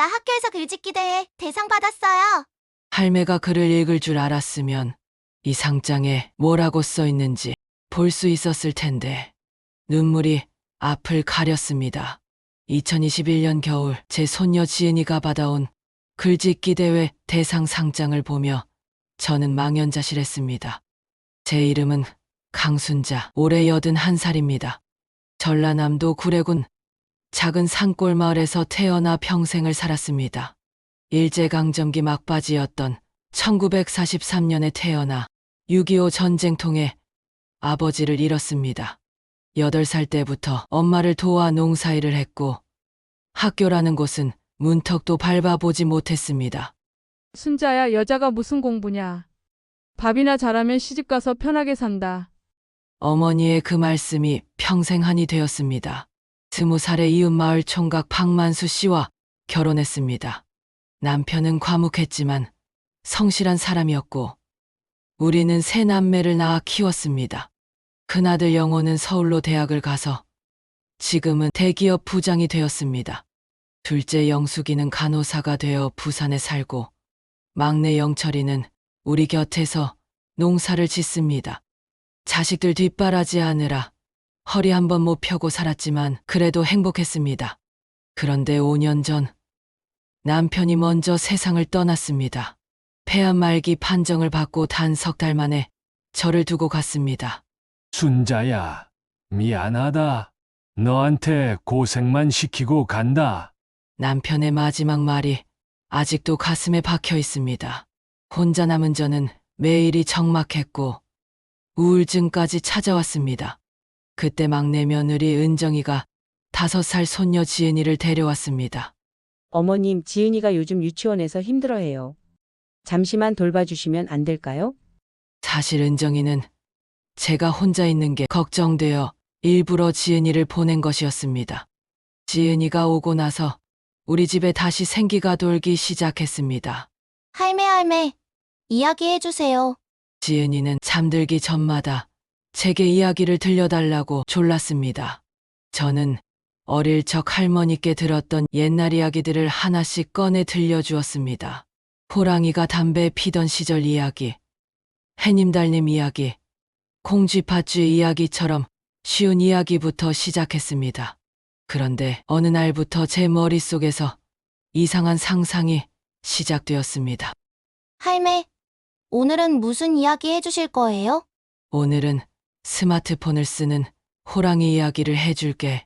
나 학교에서 글짓기 대회 대상 받았어요. 할매가 글을 읽을 줄 알았으면 이 상장에 뭐라고 써 있는지 볼 수 있었을 텐데 눈물이 앞을 가렸습니다. 2021년 겨울 제 손녀 지은이가 받아온 글짓기 대회 대상 상장을 보며 저는 망연자실했습니다. 제 이름은 강순자, 올해 81살입니다. 전라남도 구례군 작은 산골 마을에서 태어나 평생을 살았습니다. 일제강점기 막바지였던 1943년에 태어나 6.25 전쟁 통해 아버지를 잃었습니다. 8살 때부터 엄마를 도와 농사일을 했고 학교라는 곳은 문턱도 밟아보지 못했습니다. 순자야, 여자가 무슨 공부냐. 밥이나 잘하면 시집가서 편하게 산다. 어머니의 그 말씀이 평생 한이 되었습니다. 20살에 이웃마을 총각 박만수 씨와 결혼했습니다. 남편은 과묵했지만 성실한 사람이었고 우리는 세 남매를 낳아 키웠습니다. 큰아들 영호는 서울로 대학을 가서 지금은 대기업 부장이 되었습니다. 둘째 영숙이는 간호사가 되어 부산에 살고 막내 영철이는 우리 곁에서 농사를 짓습니다. 자식들 뒷바라지하느라 허리 한번 못 펴고 살았지만 그래도 행복했습니다. 그런데 5년 전 남편이 먼저 세상을 떠났습니다. 폐암 말기 판정을 받고 단 3달 만에 저를 두고 갔습니다. 순자야, 미안하다. 너한테 고생만 시키고 간다. 남편의 마지막 말이 아직도 가슴에 박혀 있습니다. 혼자 남은 저는 매일이 적막했고 우울증까지 찾아왔습니다. 그때 막내 며느리 은정이가 5살 손녀 지은이를 데려왔습니다. 어머님, 지은이가 요즘 유치원에서 힘들어해요. 잠시만 돌봐주시면 안 될까요? 사실 은정이는 제가 혼자 있는 게 걱정되어 일부러 지은이를 보낸 것이었습니다. 지은이가 오고 나서 우리 집에 다시 생기가 돌기 시작했습니다. 할매, 이야기해주세요. 지은이는 잠들기 전마다 제게 이야기를 들려달라고 졸랐습니다. 저는 어릴 적 할머니께 들었던 옛날 이야기들을 하나씩 꺼내 들려주었습니다. 호랑이가 담배 피던 시절 이야기, 해님달님 이야기, 콩쥐팥쥐 이야기처럼 쉬운 이야기부터 시작했습니다. 그런데 어느 날부터 제 머릿속에서 이상한 상상이 시작되었습니다. 할매, 오늘은 무슨 이야기 해주실 거예요? 오늘은 스마트폰을 쓰는 호랑이 이야기를 해줄게.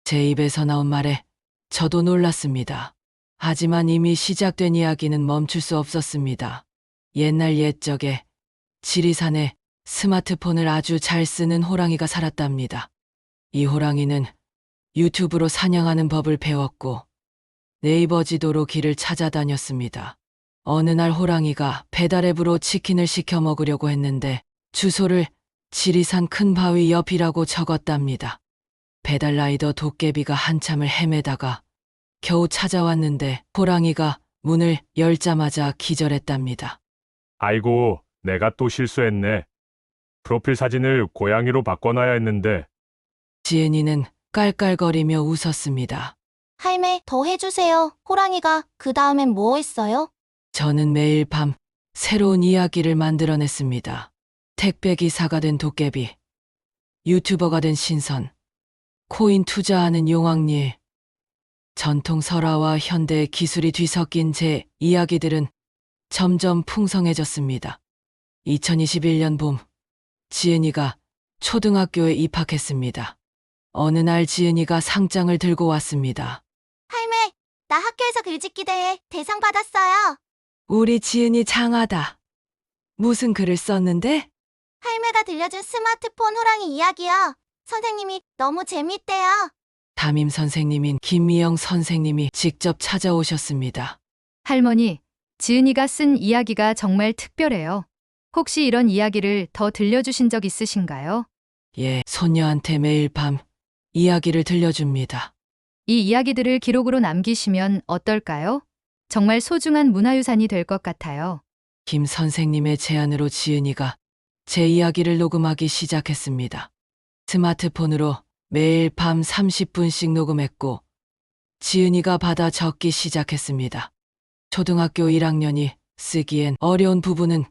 제 입에서 나온 말에 저도 놀랐습니다. 하지만 이미 시작된 이야기는 멈출 수 없었습니다. 옛날 옛적에 지리산에 스마트폰을 아주 잘 쓰는 호랑이가 살았답니다. 이 호랑이는 유튜브로 사냥하는 법을 배웠고 네이버 지도로 길을 찾아다녔습니다. 어느 날 호랑이가 배달앱으로 치킨을 시켜 먹으려고 했는데 주소를 지리산 큰 바위 옆이라고 적었답니다. 배달라이더 도깨비가 한참을 헤매다가 겨우 찾아왔는데 호랑이가 문을 열자마자 기절했답니다. 아이고, 내가 또 실수했네. 프로필 사진을 고양이로 바꿔놔야 했는데. 지은이는 깔깔거리며 웃었습니다. 할매, 더 해주세요. 호랑이가 그 다음엔 뭐 했어요? 저는 매일 밤 새로운 이야기를 만들어냈습니다. 택배기사가 된 도깨비, 유튜버가 된 신선, 코인 투자하는 용왕일, 전통 설화와 현대 기술이 뒤섞인 제 이야기들은 점점 풍성해졌습니다. 2021년 봄, 지은이가 초등학교에 입학했습니다. 어느 날 지은이가 상장을 들고 왔습니다. 할매, 나 학교에서 글짓기 대회 대상 받았어요. 우리 지은이 장하다. 무슨 글을 썼는데? 할매가 들려준 스마트폰 호랑이 이야기요. 선생님이 너무 재밌대요. 담임 선생님인 김미영 선생님이 직접 찾아오셨습니다. 할머니, 지은이가 쓴 이야기가 정말 특별해요. 혹시 이런 이야기를 더 들려주신 적 있으신가요? 예, 손녀한테 매일 밤 이야기를 들려줍니다. 이 이야기들을 기록으로 남기시면 어떨까요? 정말 소중한 문화유산이 될 것 같아요. 김 선생님의 제안으로 지은이가 제 이야기를 녹음하기 시작했습니다. 스마트폰으로 매일 밤 30분씩 녹음했고 지은이가 받아 적기 시작했습니다. 초등학교 1학년이 쓰기엔 어려운 부분은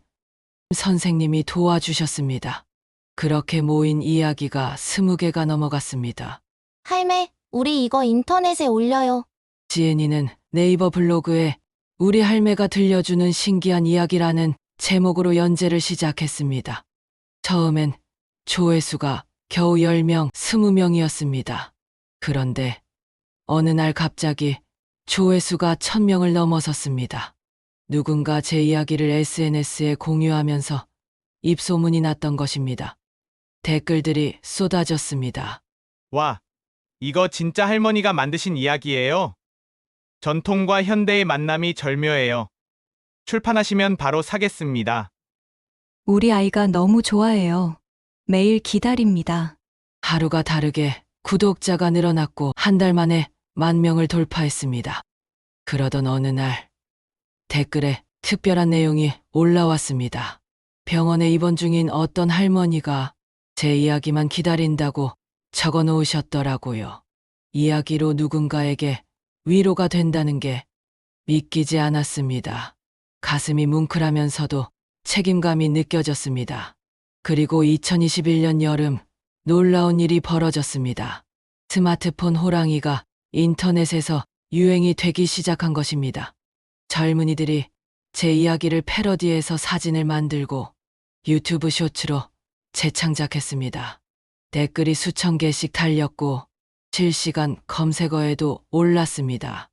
선생님이 도와주셨습니다. 그렇게 모인 이야기가 20개가 넘어갔습니다. 할매, 우리 이거 인터넷에 올려요. 지은이는 네이버 블로그에 우리 할매가 들려주는 신기한 이야기라는 제목으로 연재를 시작했습니다. 처음엔 조회수가 겨우 10명, 20명이었습니다. 그런데 어느 날 갑자기 조회수가 1000명을 넘어섰습니다. 누군가 제 이야기를 SNS에 공유하면서 입소문이 났던 것입니다. 댓글들이 쏟아졌습니다. 와, 이거 진짜 할머니가 만드신 이야기예요. 전통과 현대의 만남이 절묘해요. 출판하시면 바로 사겠습니다. 우리 아이가 너무 좋아해요. 매일 기다립니다. 하루가 다르게 구독자가 늘어났고 한 달 만에 10,000명을 돌파했습니다. 그러던 어느 날 댓글에 특별한 내용이 올라왔습니다. 병원에 입원 중인 어떤 할머니가 제 이야기만 기다린다고 적어 놓으셨더라고요. 이야기로 누군가에게 위로가 된다는 게 믿기지 않았습니다. 가슴이 뭉클하면서도 책임감이 느껴졌습니다. 그리고 2021년 여름 놀라운 일이 벌어졌습니다. 스마트폰 호랑이가 인터넷에서 유행이 되기 시작한 것입니다. 젊은이들이 제 이야기를 패러디해서 사진을 만들고 유튜브 쇼츠로 재창작했습니다. 댓글이 수천 개씩 달렸고 실시간 검색어에도 올랐습니다.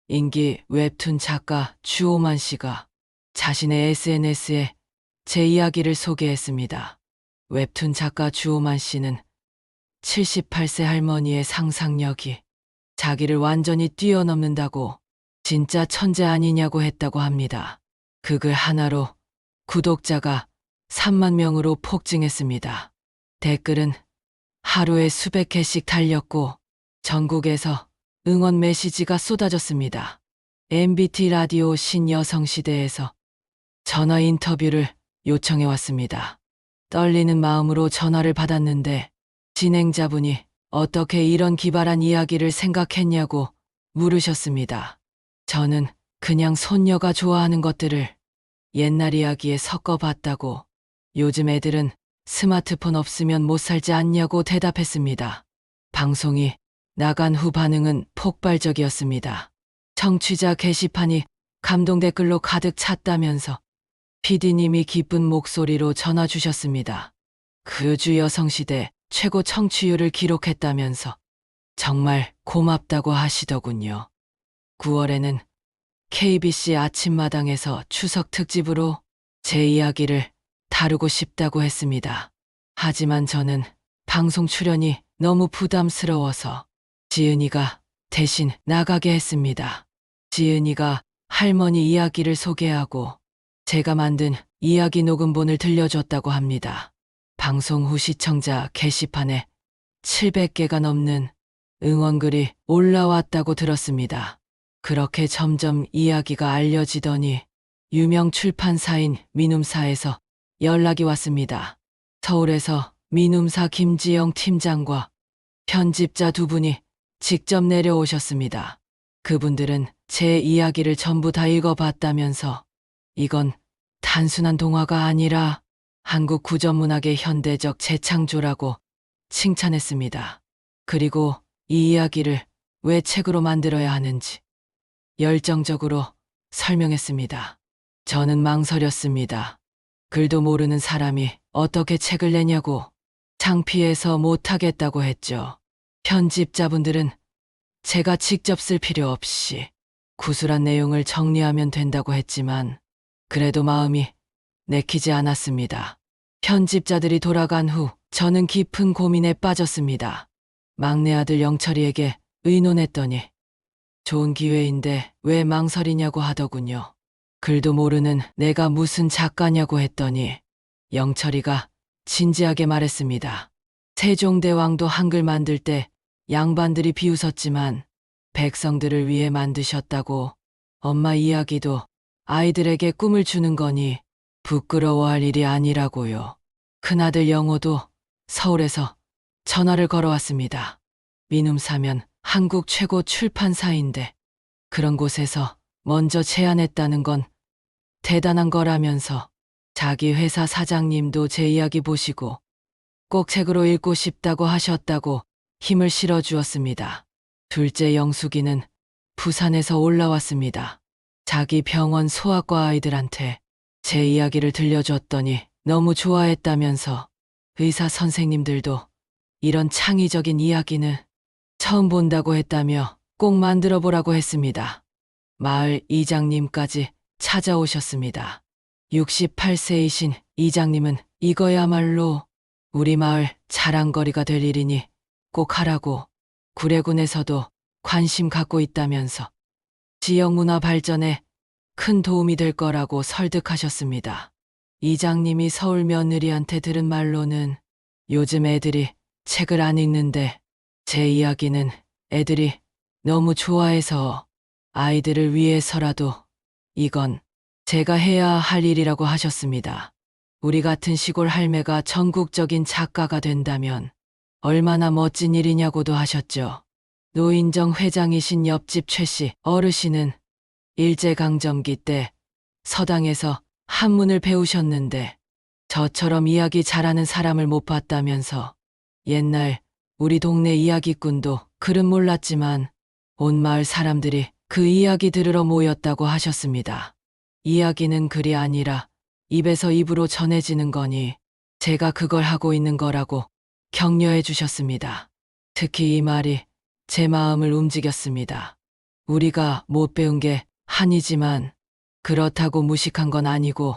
인기 웹툰 작가 주오만 씨가 자신의 SNS에 제 이야기를 소개했습니다. 웹툰 작가 주오만 씨는 78세 할머니의 상상력이 자기를 완전히 뛰어넘는다고 진짜 천재 아니냐고 했다고 합니다. 그 글 하나로 구독자가 3만 명으로 폭증했습니다. 댓글은 하루에 수백 개씩 달렸고 전국에서 응원 메시지가 쏟아졌습니다. MBT 라디오 신여성시대에서 전화 인터뷰를 요청해 왔습니다. 떨리는 마음으로 전화를 받았는데 진행자분이 어떻게 이런 기발한 이야기를 생각했냐고 물으셨습니다. 저는 그냥 손녀가 좋아하는 것들을 옛날 이야기에 섞어봤다고 요즘 애들은 스마트폰 없으면 못 살지 않냐고 대답했습니다. 방송이 나간 후 반응은 폭발적이었습니다. 청취자 게시판이 감동 댓글로 가득 찼다면서 PD님이 기쁜 목소리로 전화 주셨습니다. 그 주 여성시대 최고 청취율을 기록했다면서 정말 고맙다고 하시더군요. 9월에는 KBC 아침마당에서 추석 특집으로 제 이야기를 다루고 싶다고 했습니다. 하지만 저는 방송 출연이 너무 부담스러워서 지은이가 대신 나가게 했습니다. 지은이가 할머니 이야기를 소개하고 제가 만든 이야기 녹음본을 들려줬다고 합니다. 방송 후 시청자 게시판에 700개가 넘는 응원글이 올라왔다고 들었습니다. 그렇게 점점 이야기가 알려지더니 유명 출판사인 민음사에서 연락이 왔습니다. 서울에서 민음사 김지영 팀장과 편집자 두 분이 직접 내려오셨습니다. 그분들은 제 이야기를 전부 다 읽어봤다면서 이건 단순한 동화가 아니라 한국 구전문학의 현대적 재창조라고 칭찬했습니다. 그리고 이 이야기를 왜 책으로 만들어야 하는지 열정적으로 설명했습니다. 저는 망설였습니다. 글도 모르는 사람이 어떻게 책을 내냐고 창피해서 못하겠다고 했죠. 편집자분들은 제가 직접 쓸 필요 없이 구술한 내용을 정리하면 된다고 했지만 그래도 마음이 내키지 않았습니다. 편집자들이 돌아간 후 저는 깊은 고민에 빠졌습니다. 막내 아들 영철이에게 의논했더니 좋은 기회인데 왜 망설이냐고 하더군요. 글도 모르는 내가 무슨 작가냐고 했더니 영철이가 진지하게 말했습니다. 세종대왕도 한글 만들 때 양반들이 비웃었지만 백성들을 위해 만드셨다고. 엄마 이야기도 아이들에게 꿈을 주는 거니 부끄러워할 일이 아니라고요. 큰아들 영호도 서울에서 전화를 걸어왔습니다. 민음사면 한국 최고 출판사인데 그런 곳에서 먼저 제안했다는 건 대단한 거라면서 자기 회사 사장님도 제 이야기 보시고 꼭 책으로 읽고 싶다고 하셨다고 힘을 실어주었습니다. 둘째 영숙이는 부산에서 올라왔습니다. 자기 병원 소아과 아이들한테 제 이야기를 들려줬더니 너무 좋아했다면서 의사 선생님들도 이런 창의적인 이야기는 처음 본다고 했다며 꼭 만들어 보라고 했습니다. 마을 이장님까지 찾아오셨습니다. 68세이신 이장님은 이거야말로 우리 마을 자랑거리가 될 일이니 꼭 하라고 구례군에서도 관심 갖고 있다면서 지역 문화 발전에 큰 도움이 될 거라고 설득하셨습니다. 이장님이 서울 며느리한테 들은 말로는 요즘 애들이 책을 안 읽는데 제 이야기는 애들이 너무 좋아해서 아이들을 위해서라도 이건 제가 해야 할 일이라고 하셨습니다. 우리 같은 시골 할매가 전국적인 작가가 된다면 얼마나 멋진 일이냐고도 하셨죠. 노인정 회장이신 옆집 최 씨 어르신은 일제강점기 때 서당에서 한문을 배우셨는데 저처럼 이야기 잘하는 사람을 못 봤다면서 옛날 우리 동네 이야기꾼도 글은 몰랐지만 온 마을 사람들이 그 이야기 들으러 모였다고 하셨습니다. 이야기는 글이 아니라 입에서 입으로 전해지는 거니 제가 그걸 하고 있는 거라고 격려해 주셨습니다. 특히 이 말이 제 마음을 움직였습니다. 우리가 못 배운 게 한이지만 그렇다고 무식한 건 아니고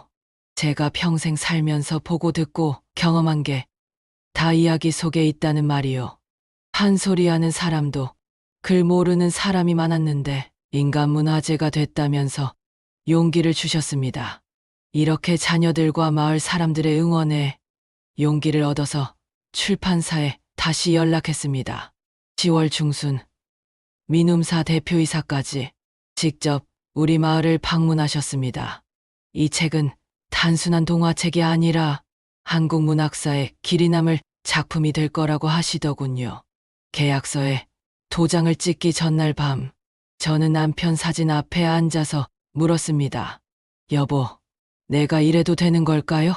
제가 평생 살면서 보고 듣고 경험한 게 다 이야기 속에 있다는 말이요. 한 소리 하는 사람도 글 모르는 사람이 많았는데 인간문화재가 됐다면서 용기를 주셨습니다. 이렇게 자녀들과 마을 사람들의 응원에 용기를 얻어서 출판사에 다시 연락했습니다. 10월 중순 민음사 대표이사까지 직접 우리 마을을 방문하셨습니다. 이 책은 단순한 동화책이 아니라 한국 문학사의 길이 남을 작품이 될 거라고 하시더군요. 계약서에 도장을 찍기 전날 밤 저는 남편 사진 앞에 앉아서 물었습니다. 여보, 내가 이래도 되는 걸까요?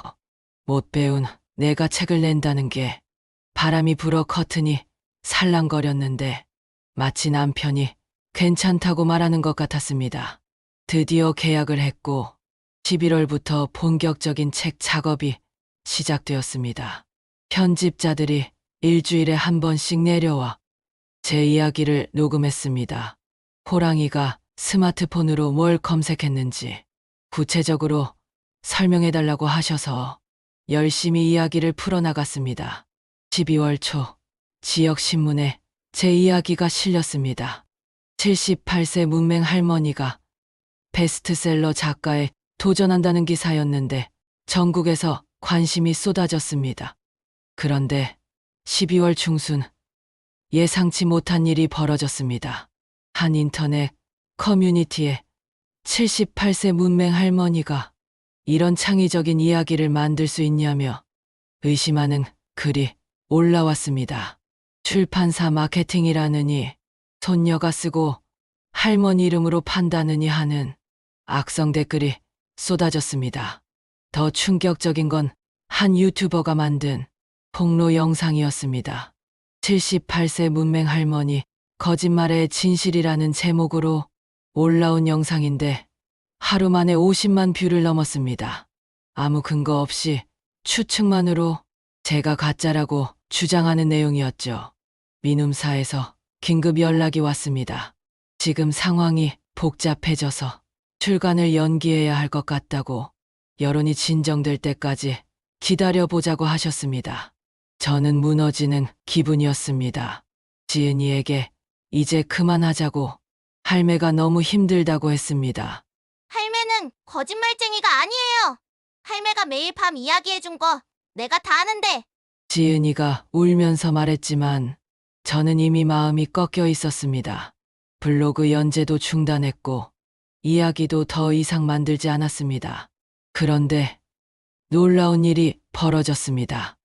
못 배운 내가 책을 낸다는 게 바람이 불어 커튼이 살랑거렸는데 마치 남편이 괜찮다고 말하는 것 같았습니다. 드디어 계약을 했고 11월부터 본격적인 책 작업이 시작되었습니다. 편집자들이 일주일에 한 번씩 내려와 제 이야기를 녹음했습니다. 호랑이가 스마트폰으로 뭘 검색했는지 구체적으로 설명해달라고 하셔서 열심히 이야기를 풀어나갔습니다. 12월 초 지역신문에 제 이야기가 실렸습니다. 78세 문맹 할머니가 베스트셀러 작가에 도전한다는 기사였는데 전국에서 관심이 쏟아졌습니다. 그런데 12월 중순 예상치 못한 일이 벌어졌습니다. 한 인터넷 커뮤니티에 78세 문맹 할머니가 이런 창의적인 이야기를 만들 수 있냐며 의심하는 글이 올라왔습니다. 출판사 마케팅이라느니 손녀가 쓰고 할머니 이름으로 판다느니 하는 악성 댓글이 쏟아졌습니다. 더 충격적인 건 한 유튜버가 만든 폭로 영상이었습니다. 78세 문맹 할머니 거짓말의 진실이라는 제목으로 올라온 영상인데 하루 만에 50만 뷰를 넘었습니다. 아무 근거 없이 추측만으로 제가 가짜라고 주장하는 내용이었죠. 민음사에서 긴급 연락이 왔습니다. 지금 상황이 복잡해져서 출간을 연기해야 할 것 같다고 여론이 진정될 때까지 기다려보자고 하셨습니다. 저는 무너지는 기분이었습니다. 지은이에게 이제 그만하자고 할매가 너무 힘들다고 했습니다. 할매는 거짓말쟁이가 아니에요. 할매가 매일 밤 이야기해준 거 내가 다 아는데. 지은이가 울면서 말했지만 저는 이미 마음이 꺾여 있었습니다. 블로그 연재도 중단했고 이야기도 더 이상 만들지 않았습니다. 그런데 놀라운 일이 벌어졌습니다.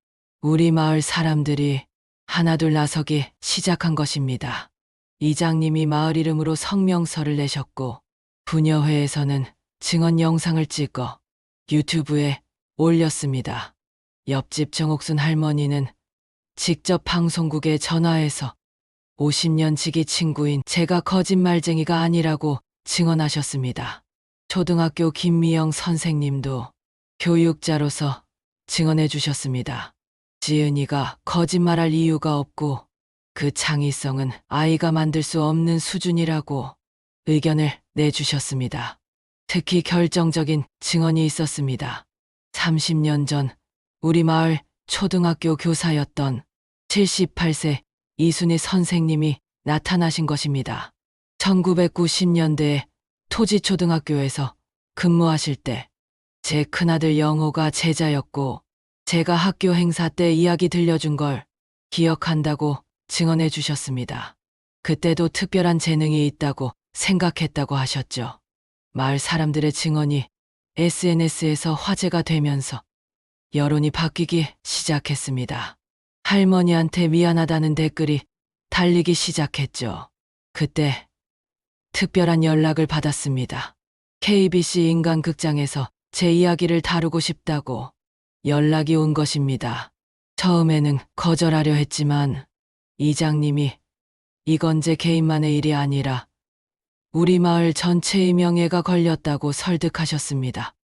우리 마을 사람들이 하나둘 나서기 시작한 것입니다. 이장님이 마을 이름으로 성명서를 내셨고 부녀회에서는 증언 영상을 찍어 유튜브에 올렸습니다. 옆집 정옥순 할머니는 직접 방송국에 전화해서 50년 지기 친구인 제가 거짓말쟁이가 아니라고 증언하셨습니다. 초등학교 김미영 선생님도 교육자로서 증언해 주셨습니다. 지은이가 거짓말할 이유가 없고 그 창의성은 아이가 만들 수 없는 수준이라고 의견을 내주셨습니다. 특히 결정적인 증언이 있었습니다. 30년 전 우리 마을 초등학교 교사였던 78세 이순희 선생님이 나타나신 것입니다. 1990년대에 토지초등학교에서 근무하실 때 제 큰아들 영호가 제자였고 제가 학교 행사 때 이야기 들려준 걸 기억한다고 증언해 주셨습니다. 그때도 특별한 재능이 있다고 생각했다고 하셨죠. 마을 사람들의 증언이 SNS에서 화제가 되면서 여론이 바뀌기 시작했습니다. 할머니한테 미안하다는 댓글이 달리기 시작했죠. 그때 특별한 연락을 받았습니다. KBC 인간극장에서 제 이야기를 다루고 싶다고 연락이 온 것입니다. 처음에는 거절하려 했지만 이장님이 이건 제 개인만의 일이 아니라 우리 마을 전체의 명예가 걸렸다고 설득하셨습니다.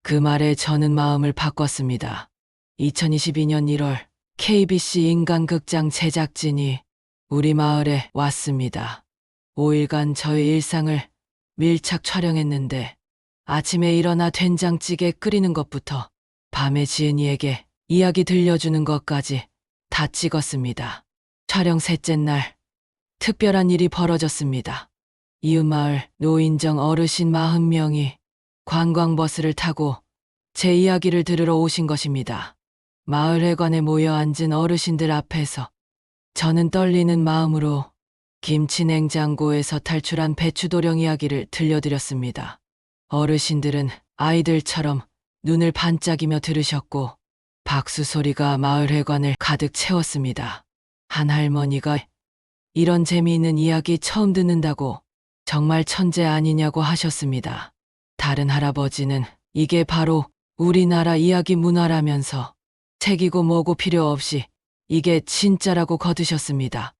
그 말에 저는 마음을 바꿨습니다. 2022년 1월 KBC 인간극장 제작진이 우리 마을에 왔습니다. 5일간 저의 일상을 밀착 촬영했는데 아침에 일어나 된장찌개 끓이는 것부터 밤에 지은이에게 이야기 들려주는 것까지 다 찍었습니다. 촬영 셋째 날 특별한 일이 벌어졌습니다. 이웃마을 노인정 어르신 40명이 관광버스를 타고 제 이야기를 들으러 오신 것입니다. 마을회관에 모여 앉은 어르신들 앞에서 저는 떨리는 마음으로 김치냉장고에서 탈출한 배추도령 이야기를 들려드렸습니다. 어르신들은 아이들처럼 눈을 반짝이며 들으셨고 박수 소리가 마을회관을 가득 채웠습니다. 한 할머니가 이런 재미있는 이야기 처음 듣는다고 정말 천재 아니냐고 하셨습니다. 다른 할아버지는 이게 바로 우리나라 이야기 문화라면서 책이고 뭐고 필요 없이 이게 진짜라고 거두셨습니다.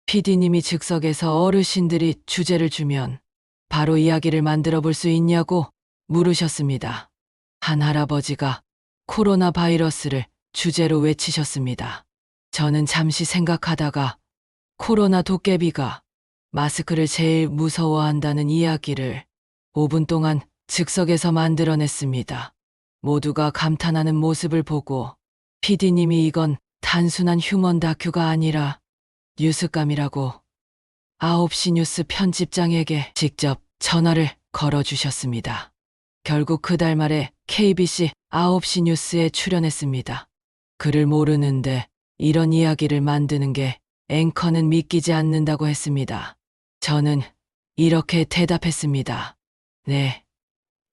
PD님이 즉석에서 어르신들이 주제를 주면 바로 이야기를 만들어 볼 수 있냐고 물으셨습니다. 한 할아버지가 코로나 바이러스를 주제로 외치셨습니다. 저는 잠시 생각하다가 코로나 도깨비가 마스크를 제일 무서워한다는 이야기를 5분 동안 즉석에서 만들어냈습니다. 모두가 감탄하는 모습을 보고 PD님이 이건 단순한 휴먼 다큐가 아니라 뉴스감이라고 9시 뉴스 편집장에게 직접 전화를 걸어주셨습니다. 결국 그달 말에 KBC 9시 뉴스에 출연했습니다. 글을 모르는데 이런 이야기를 만드는 게 앵커는 믿기지 않는다고 했습니다. 저는 이렇게 대답했습니다. 네,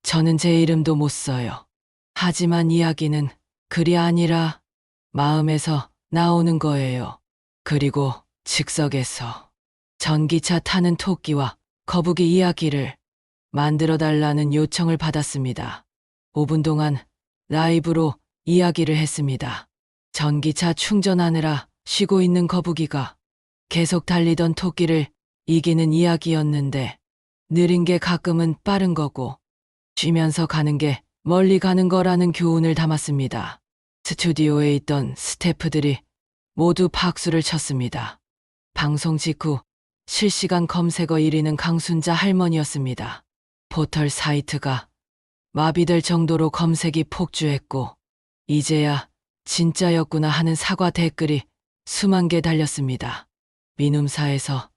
저는 제 이름도 못 써요. 하지만 이야기는 글이 아니라 마음에서 나오는 거예요. 그리고 즉석에서 전기차 타는 토끼와 거북이 이야기를 만들어 달라는 요청을 받았습니다. 5분 동안 라이브로 이야기를 했습니다. 전기차 충전하느라 쉬고 있는 거북이가 계속 달리던 토끼를 이기는 이야기였는데 느린 게 가끔은 빠른 거고 쉬면서 가는 게 멀리 가는 거라는 교훈을 담았습니다. 스튜디오에 있던 스태프들이 모두 박수를 쳤습니다. 방송 직후 실시간 검색어 1위는 강순자 할머니였습니다. 포털 사이트가 마비될 정도로 검색이 폭주했고 이제야 진짜였구나 하는 사과 댓글이 수만 개 달렸습니다. 민음사에서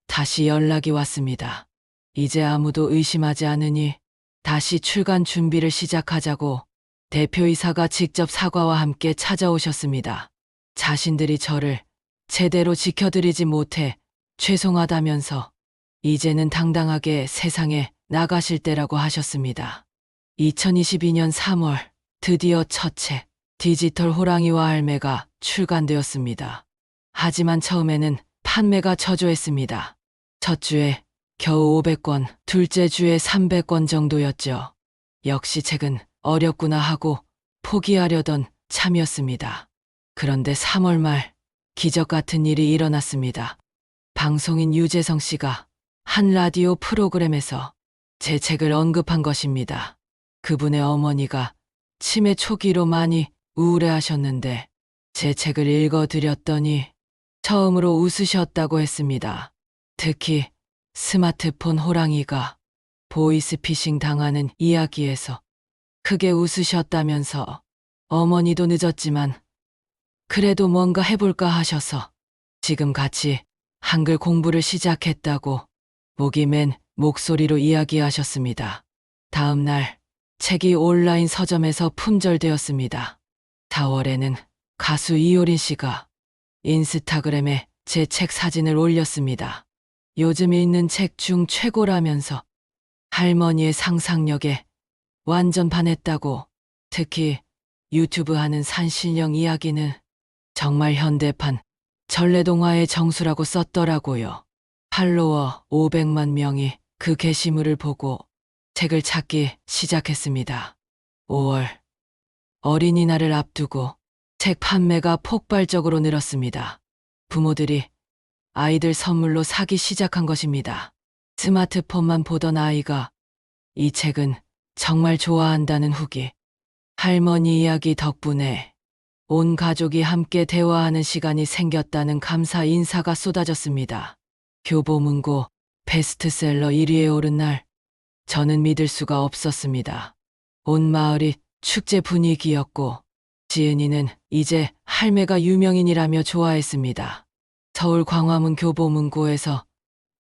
다시 연락이 왔습니다. 이제 아무도 의심하지 않으니 다시 출간 준비를 시작하자고 대표이사가 직접 사과와 함께 찾아오셨습니다. 자신들이 저를 제대로 지켜드리지 못해 죄송하다면서 이제는 당당하게 세상에 나가실 때라고 하셨습니다. 2022년 3월 드디어 첫 책 디지털 호랑이와 할매가 출간되었습니다. 하지만 처음에는 판매가 저조했습니다. 첫 주에 겨우 500권, 둘째 주에 300권 정도였죠. 역시 책은 어렵구나 하고 포기하려던 참이었습니다. 그런데 3월 말 기적 같은 일이 일어났습니다. 방송인 유재성 씨가 한 라디오 프로그램에서 제 책을 언급한 것입니다. 그분의 어머니가 치매 초기로 많이 우울해하셨는데 제 책을 읽어드렸더니 처음으로 웃으셨다고 했습니다. 특히 스마트폰 호랑이가 보이스피싱 당하는 이야기에서 크게 웃으셨다면서 어머니도 늦었지만 그래도 뭔가 해볼까 하셔서 지금 같이 한글 공부를 시작했다고 목이 맨 목소리로 이야기하셨습니다. 다음 날 책이 온라인 서점에서 품절되었습니다. 4월에는 가수 이효린 씨가 인스타그램에 제 책 사진을 올렸습니다. 요즘 읽는 책 중 최고라면서 할머니의 상상력에 완전 반했다고, 특히 유튜브 하는 산신령 이야기는 정말 현대판 전래동화의 정수라고 썼더라고요. 팔로워 500만 명이 그 게시물을 보고 책을 찾기 시작했습니다. 5월 어린이날을 앞두고 책 판매가 폭발적으로 늘었습니다. 부모들이 아이들 선물로 사기 시작한 것입니다. 스마트폰만 보던 아이가 이 책은 정말 좋아한다는 후기. 할머니 이야기 덕분에 온 가족이 함께 대화하는 시간이 생겼다는 감사 인사가 쏟아졌습니다. 교보문고 베스트셀러 1위에 오른 날 저는 믿을 수가 없었습니다. 온 마을이 축제 분위기였고 지은이는 이제 할매가 유명인이라며 좋아했습니다. 서울 광화문 교보문고에서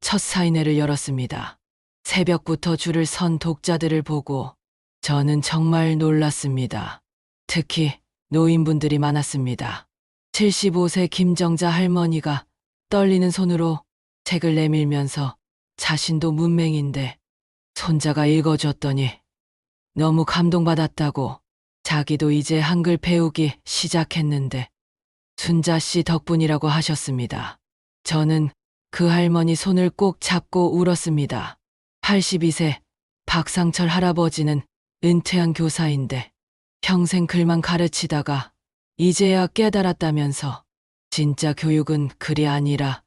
첫 사인회를 열었습니다. 새벽부터 줄을 선 독자들을 보고 저는 정말 놀랐습니다. 특히 노인분들이 많았습니다. 75세 김정자 할머니가 떨리는 손으로 책을 내밀면서 자신도 문맹인데 손자가 읽어줬더니 너무 감동받았다고, 자기도 이제 한글 배우기 시작했는데 순자 씨 덕분이라고 하셨습니다. 저는 그 할머니 손을 꼭 잡고 울었습니다. 82세 박상철 할아버지는 은퇴한 교사인데 평생 글만 가르치다가 이제야 깨달았다면서 진짜 교육은 글이 아니라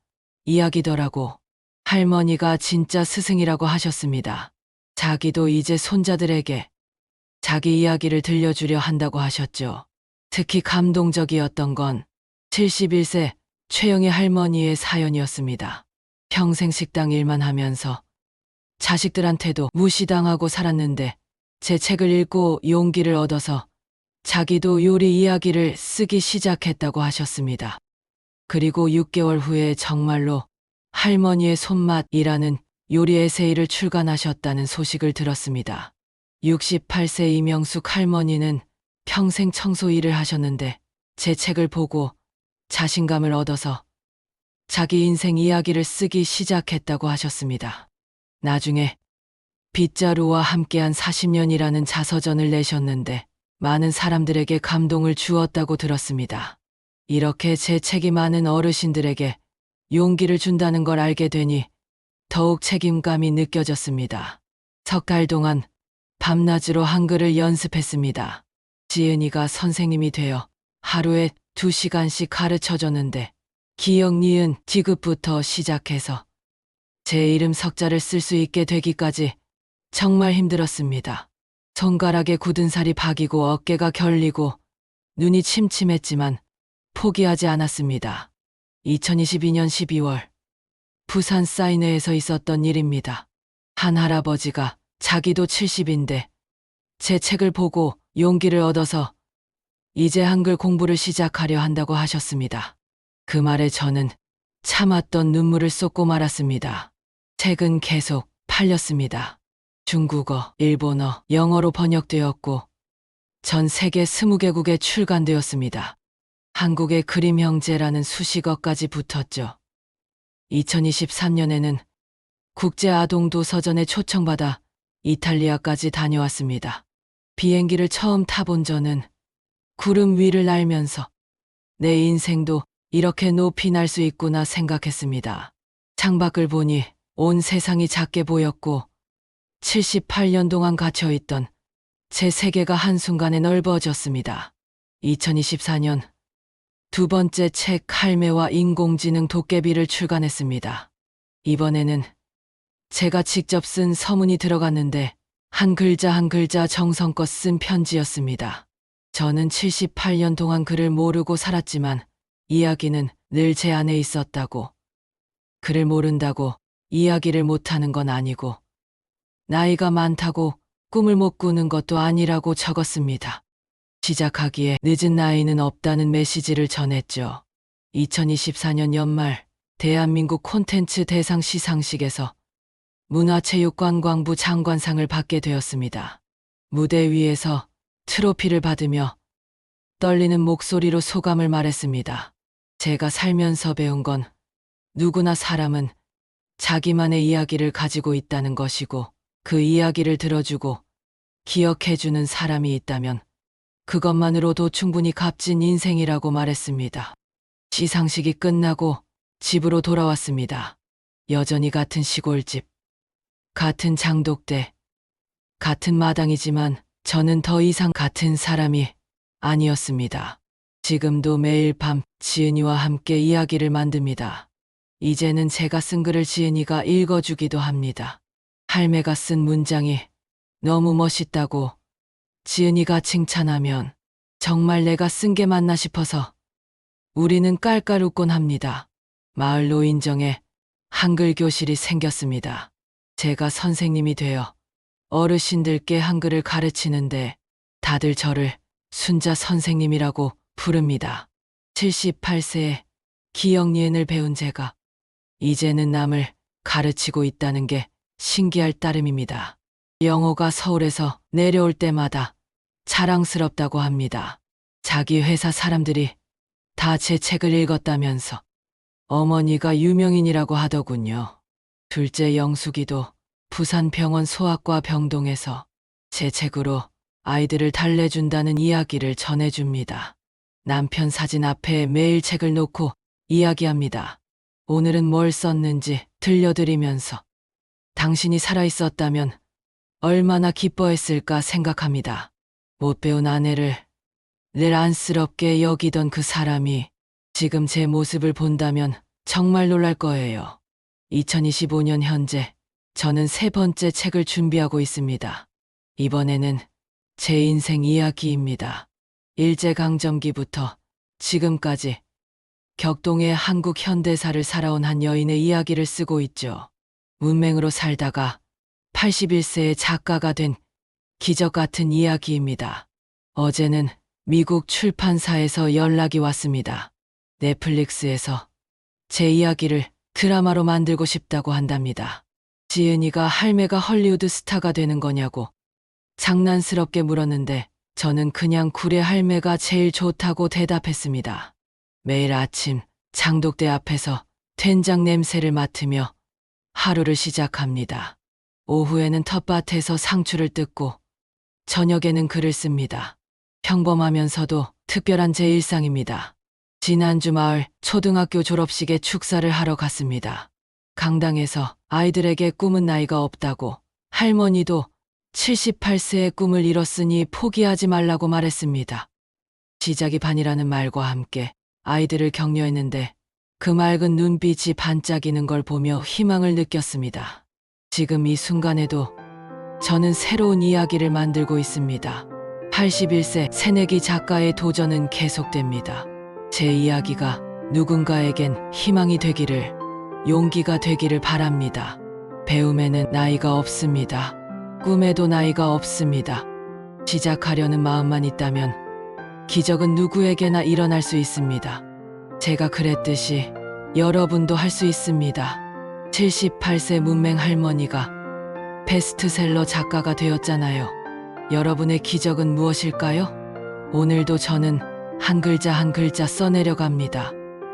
이야기더라고. 할머니가 진짜 스승이라고 하셨습니다. 자기도 이제 손자들에게 자기 이야기를 들려주려 한다고 하셨죠. 특히 감동적이었던 건 71세 최영희 할머니의 사연이었습니다. 평생 식당 일만 하면서 자식들한테도 무시당하고 살았는데 제 책을 읽고 용기를 얻어서 자기도 요리 이야기를 쓰기 시작했다고 하셨습니다. 그리고 6개월 후에 정말로 할머니의 손맛이라는 요리 에세이를 출간하셨다는 소식을 들었습니다. 68세 이명숙 할머니는 평생 청소 일을 하셨는데 제 책을 보고 자신감을 얻어서 자기 인생 이야기를 쓰기 시작했다고 하셨습니다. 나중에 빗자루와 함께한 40년이라는 자서전을 내셨는데 많은 사람들에게 감동을 주었다고 들었습니다. 이렇게 제 책이 많은 어르신들에게 용기를 준다는 걸 알게 되니 더욱 책임감이 느껴졌습니다. 석 달 동안 밤낮으로 한글을 연습했습니다. 지은이가 선생님이 되어 하루에 2시간씩 가르쳐줬는데 기역, 니은, 디귿부터 시작해서 제 이름 석자를 쓸 수 있게 되기까지 정말 힘들었습니다. 손가락에 굳은 살이 박이고 어깨가 결리고 눈이 침침했지만 포기하지 않았습니다. 2022년 12월 부산 사인회에서 있었던 일입니다. 한 할아버지가 자기도 70인데 제 책을 보고 용기를 얻어서 이제 한글 공부를 시작하려 한다고 하셨습니다. 그 말에 저는 참았던 눈물을 쏟고 말았습니다. 책은 계속 팔렸습니다. 중국어, 일본어, 영어로 번역되었고 전 세계 20개국에 출간되었습니다. 한국의 그림 형제라는 수식어까지 붙었죠. 2023년에는 국제아동도서전에 초청받아 이탈리아까지 다녀왔습니다. 비행기를 처음 타본 저는 구름 위를 날면서 내 인생도 이렇게 높이 날 수 있구나 생각했습니다. 창밖을 보니 온 세상이 작게 보였고 78년 동안 갇혀있던 제 세계가 한순간에 넓어졌습니다. 2024년 두 번째 책 할매와 인공지능 도깨비를 출간했습니다. 이번에는 제가 직접 쓴 서문이 들어갔는데 한 글자 한 글자 정성껏 쓴 편지였습니다. 저는 78년 동안 그를 모르고 살았지만 이야기는 늘 제 안에 있었다고, 그를 모른다고 이야기를 못하는 건 아니고 나이가 많다고 꿈을 못 꾸는 것도 아니라고 적었습니다. 시작하기에 늦은 나이는 없다는 메시지를 전했죠. 2024년 연말 대한민국 콘텐츠 대상 시상식에서 문화체육관광부 장관상을 받게 되었습니다. 무대 위에서 트로피를 받으며 떨리는 목소리로 소감을 말했습니다. 제가 살면서 배운 건 누구나 사람은 자기만의 이야기를 가지고 있다는 것이고 그 이야기를 들어주고 기억해주는 사람이 있다면 그것만으로도 충분히 값진 인생이라고 말했습니다. 시상식이 끝나고 집으로 돌아왔습니다. 여전히 같은 시골집, 같은 장독대, 같은 마당이지만 저는 더 이상 같은 사람이 아니었습니다. 지금도 매일 밤 지은이와 함께 이야기를 만듭니다. 이제는 제가 쓴 글을 지은이가 읽어주기도 합니다. 할매가 쓴 문장이 너무 멋있다고 지은이가 칭찬하면 정말 내가 쓴 게 맞나 싶어서 우리는 깔깔 웃곤 합니다. 마을 노인정에 한글 교실이 생겼습니다. 제가 선생님이 되어 어르신들께 한글을 가르치는데 다들 저를 순자 선생님이라고 부릅니다. 78세에 기억니은을 배운 제가 이제는 남을 가르치고 있다는 게 신기할 따름입니다. 영호가 서울에서 내려올 때마다 자랑스럽다고 합니다. 자기 회사 사람들이 다 제 책을 읽었다면서 어머니가 유명인이라고 하더군요. 둘째 영숙이도 부산병원 소아과 병동에서 제 책으로 아이들을 달래준다는 이야기를 전해줍니다. 남편 사진 앞에 매일 책을 놓고 이야기합니다. 오늘은 뭘 썼는지 들려드리면서 당신이 살아있었다면 얼마나 기뻐했을까 생각합니다. 못 배운 아내를 늘 안쓰럽게 여기던 그 사람이 지금 제 모습을 본다면 정말 놀랄 거예요. 2025년 현재 저는 세 번째 책을 준비하고 있습니다. 이번에는 제 인생 이야기입니다. 일제강점기부터 지금까지 격동의 한국 현대사를 살아온 한 여인의 이야기를 쓰고 있죠. 문맹으로 살다가 81세의 작가가 된 기적 같은 이야기입니다. 어제는 미국 출판사에서 연락이 왔습니다. 넷플릭스에서 제 이야기를 드라마로 만들고 싶다고 한답니다. 지은이가 할매가 헐리우드 스타가 되는 거냐고 장난스럽게 물었는데 저는 그냥 구례 할매가 제일 좋다고 대답했습니다. 매일 아침 장독대 앞에서 된장 냄새를 맡으며 하루를 시작합니다. 오후에는 텃밭에서 상추를 뜯고 저녁에는 글을 씁니다. 평범하면서도 특별한 제 일상입니다. 지난주 마을 초등학교 졸업식에 축사를 하러 갔습니다. 강당에서 아이들에게 꿈은 나이가 없다고 할머니도 78세의 꿈을 이뤘으니 포기하지 말라고 말했습니다. 시작이 반이라는 말과 함께 아이들을 격려했는데 그 맑은 눈빛이 반짝이는 걸 보며 희망을 느꼈습니다. 지금 이 순간에도 저는 새로운 이야기를 만들고 있습니다. 81세 새내기 작가의 도전은 계속됩니다. 제 이야기가 누군가에겐 희망이 되기를, 용기가 되기를 바랍니다. 배움에는 나이가 없습니다. 꿈에도 나이가 없습니다. 시작하려는 마음만 있다면 기적은 누구에게나 일어날 수 있습니다. 제가 그랬듯이 여러분도 할 수 있습니다. 78세 문맹 할머니가 베스트셀러 작가가 되었잖아요. 여러분의 기적은 무엇일까요? 오늘도 저는 한 글자 한 글자 써내려갑니다.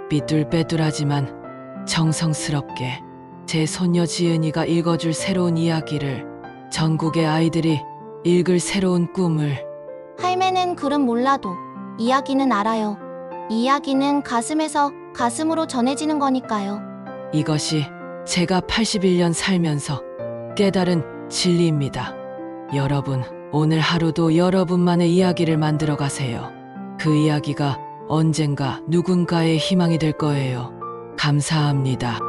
삐뚤빼뚤하지만 정성스럽게 제 손녀 지은이가 읽어줄 새로운 이야기를, 전국의 아이들이 읽을 새로운 꿈을. 할매는 글은 몰라도 이야기는 알아요. 이야기는 가슴에서 가슴으로 전해지는 거니까요. 이것이 제가 81년 살면서 깨달은 진리입니다. 여러분, 오늘 하루도 여러분만의 이야기를 만들어 가세요. 그 이야기가 언젠가 누군가의 희망이 될 거예요. 감사합니다.